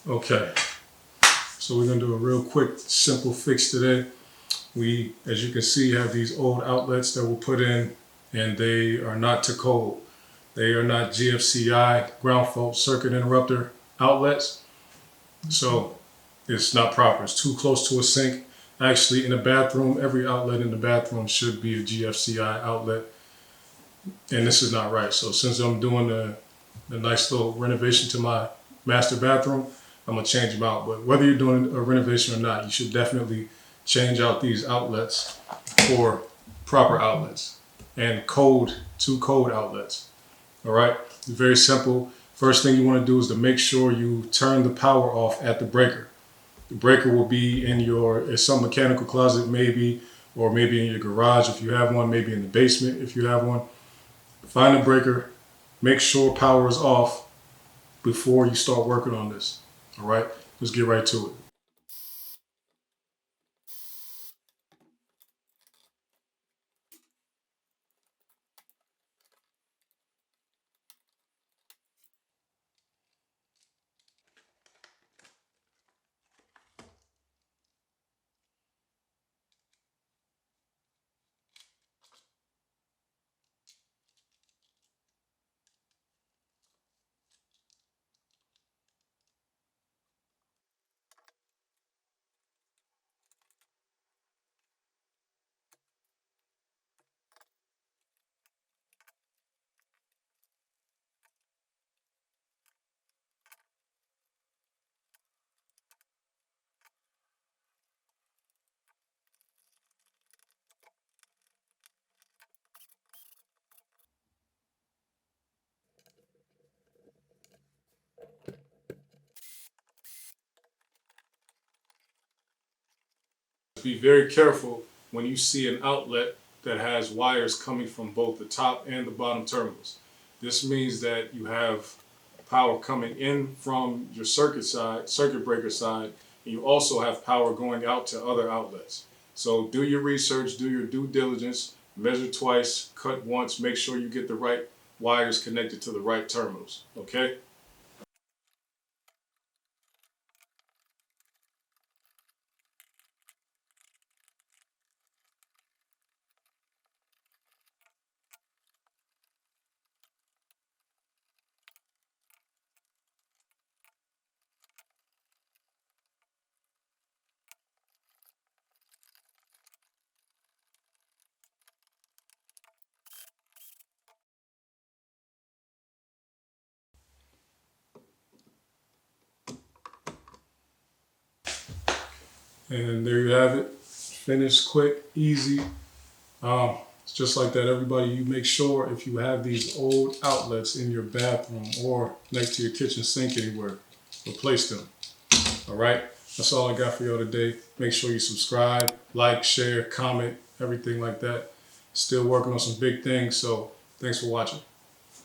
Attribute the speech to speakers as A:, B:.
A: Okay, so we're gonna do a real quick, simple fix today. We, as you can see, have these old outlets that were put in, and they are not to code. They are not GFCI, ground fault circuit interrupter outlets. So it's not proper. It's too close to a sink. Actually, in the bathroom, every outlet in the bathroom should be a GFCI outlet, and this is not right. So since I'm doing a nice little renovation to my master bathroom, I'm gonna change them out. But whether you're doing a renovation or not, you should definitely change out these outlets for proper outlets and two code outlets. All right, it's very simple. First thing you want to do is to make sure you turn the power off at the breaker. The breaker will be in some mechanical closet maybe, or maybe in your garage if you have one, maybe in the basement if you have one. Find the breaker, make sure power is off before you start working on this. All right, let's get right to it. Be very careful when you see an outlet that has wires coming from both the top and the bottom terminals. This means that you have power coming in from your circuit breaker side, and you also have power going out to other outlets. So do your research, do your due diligence, measure twice, cut once, make sure you get the right wires connected to the right terminals, okay? And there you have it. Finished, quick, easy. It's just like that, everybody. You make sure if you have these old outlets in your bathroom or next to your kitchen sink anywhere, replace them. All right? That's all I got for y'all today. Make sure you subscribe, like, share, comment, everything like that. Still working on some big things, so thanks for watching.